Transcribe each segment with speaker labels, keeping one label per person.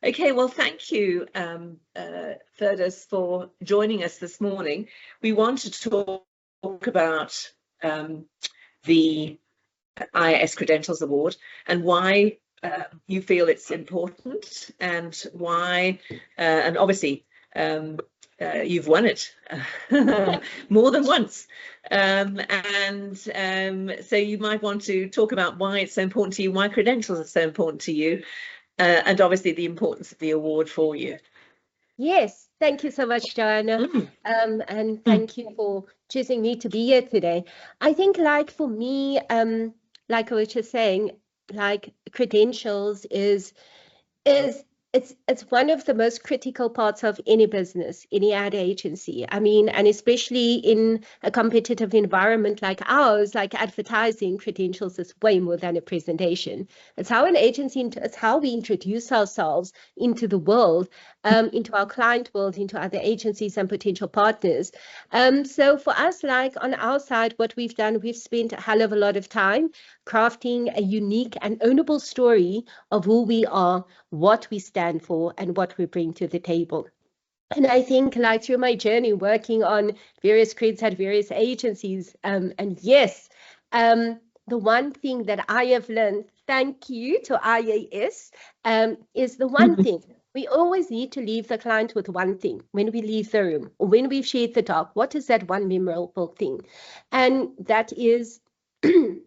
Speaker 1: Okay, well, thank you, Fergus, for joining us this morning. We want to talk about the IAS Credentials Award and why you feel it's important, and why, and obviously you've won it more than once. So you might want to talk about why it's so important to you, why credentials are so important to you, and obviously the importance of the award for you.
Speaker 2: Yes, thank you so much, Joanna. And thank you for choosing me to be here today. I think, like, for me, like I was just saying, like, credentials is it's one of the most critical parts of any business, any ad agency. I mean, and especially in a competitive environment like ours, like advertising, credentials is way more than a presentation. It's how an agency, it's how we introduce ourselves into the world, into our client world, into other agencies and potential partners. So for us, like on our side, what we've done, we've spent a hell of a lot of time crafting a unique and ownable story of who we are, what we stand for, and what we bring to the table. And I think, like, through my journey working on various creds at various agencies, and yes, the one thing that I have learned, thank you to IAS, is the one thing. We always need to leave the client with one thing when we leave the room, or when we've shared the talk. What is that one memorable thing? And that is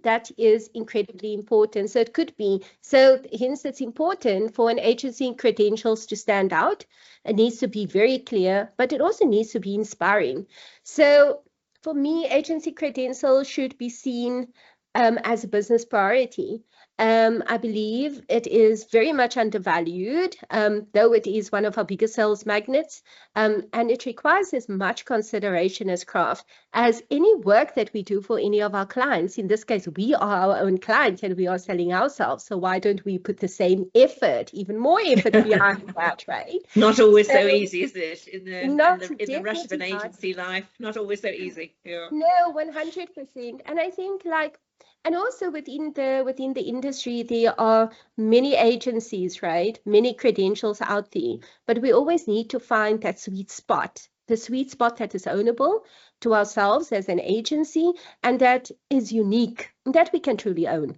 Speaker 2: that is incredibly important. So it could be, so hence it's important for an agency credentials to stand out. It needs to be very clear, but it also needs to be inspiring. So for me, agency credentials should be seen as a business priority. I believe it is very much undervalued, though it is one of our biggest sales magnets, and it requires as much consideration as craft as any work that we do for any of our clients. In this case, we are our own clients and we are selling ourselves. So why don't we put the same effort, even more effort behind that, right?
Speaker 1: Not always so easy, is it? In the rush of an agency life, not always so easy. Yeah.
Speaker 2: No, 100%. And I think, like, and also within the industry, there are many agencies, right? Many credentials out there, but we always need to find that sweet spot, the sweet spot that is ownable to ourselves as an agency, and that is unique, that we can truly own,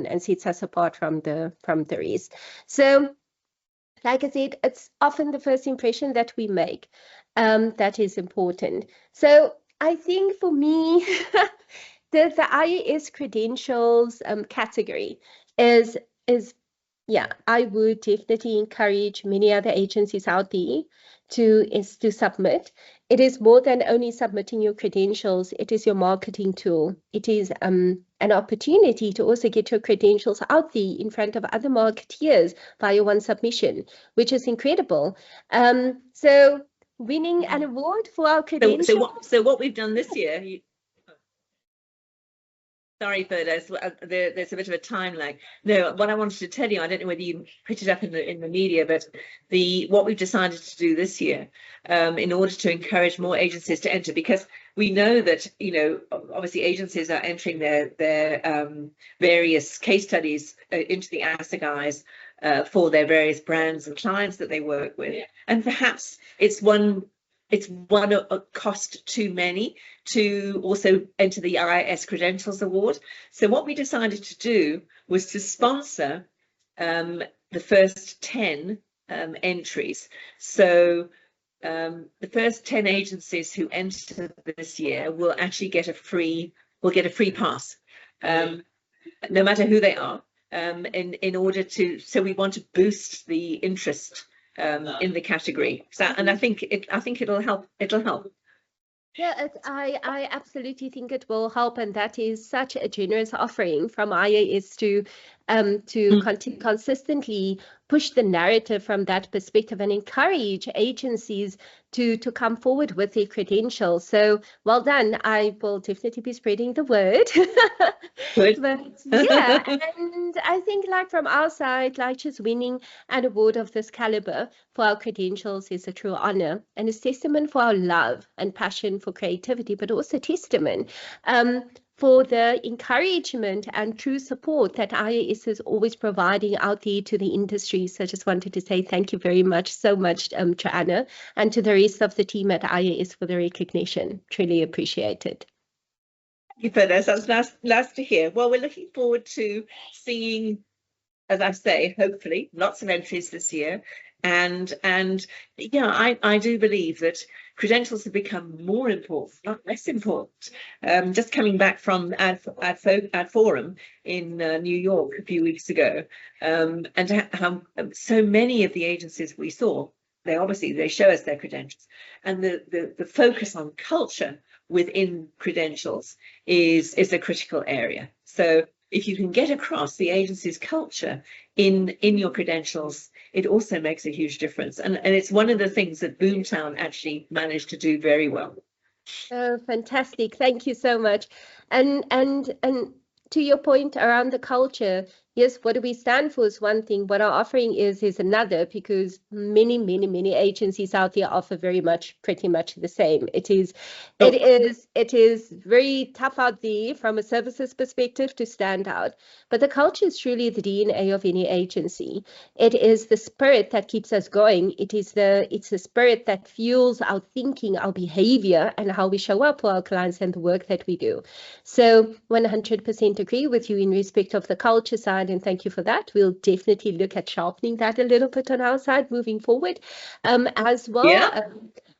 Speaker 2: and sets us apart from the rest. So, like I said, it's often the first impression that we make that is important. So I think for me, the IAS credentials category is yeah, I would definitely encourage many other agencies out there to submit. It is more than only submitting your credentials. It is your marketing tool. It is an opportunity to also get your credentials out there in front of other marketeers via one submission, which is incredible. So winning an award for our credentials.
Speaker 1: So what we've done this year. Sorry, Fergus, there's a bit of a time lag. No, what I wanted to tell you, I don't know whether you picked it up in the media, but what we've decided to do this year, in order to encourage more agencies to enter, because we know that, you know, obviously agencies are entering their various case studies into the Assegai for their various brands and clients that they work with, and perhaps it's one cost too many to also enter the IAS Credentials Award. So what we decided to do was to sponsor the first 10 entries. So the first 10 agencies who enter this year will actually get a free pass, no matter who they are, in order to, so we want to boost the interest in the category. So, and I think it'll help.
Speaker 2: Yeah, I absolutely think it will help, and that is such a generous offering from IAS to consistently push the narrative from that perspective and encourage agencies to come forward with their credentials. So well done. I will definitely be spreading the word.
Speaker 1: Good.
Speaker 2: But yeah, and I think, like, from our side, like, just winning an award of this caliber for our credentials is a true honor, and it's testament for our love and passion for creativity, but also testament for the encouragement and true support that IAS is always providing out there to the industry. So I just wanted to say thank you very much, so much, Joanna, and to the rest of the team at IAS for the recognition. Truly appreciate it.
Speaker 1: Thank you, Phyllis. That's nice to hear. Well, we're looking forward to seeing, as I say, hopefully lots of entries this year. And yeah, I do believe that credentials have become more important, not less important. Just coming back from Ad Forum in New York a few weeks ago, and how so many of the agencies we saw, they show us their credentials, and the focus on culture within credentials is a critical area. So if you can get across the agency's culture in your credentials, it also makes a huge difference. And it's one of the things that Boomtown actually managed to do very well.
Speaker 2: Oh, fantastic. Thank you so much. And to your point around the culture, yes, what do we stand for is one thing. What our offering is another, because many agencies out there offer pretty much the same. It is very tough out there from a services perspective to stand out. But the culture is truly the DNA of any agency. It is the spirit that keeps us going. It's the spirit that fuels our thinking, our behavior, and how we show up for our clients and the work that we do. So 100% agree with you in respect of the culture side, and thank you for that. We'll definitely look at sharpening that a little bit on our side moving forward as well.
Speaker 1: Yeah.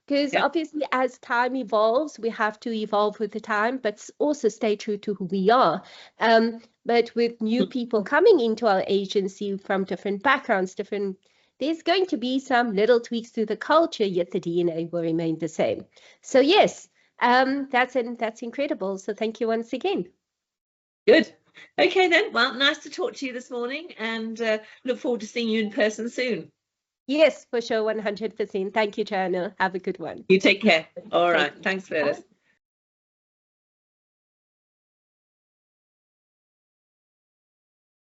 Speaker 2: Because obviously as time evolves, we have to evolve with the time, but also stay true to who we are. But with new people coming into our agency from different backgrounds, there's going to be some little tweaks to the culture, yet the DNA will remain the same. So yes, that's incredible. So thank you once again.
Speaker 1: Good. Okay then. Well, nice to talk to you this morning, and look forward to seeing you in person soon.
Speaker 2: Yes, for sure, 100%. Thank you, Joanna. Have a good one.
Speaker 1: You take care. All right. Thanks, Phyllis.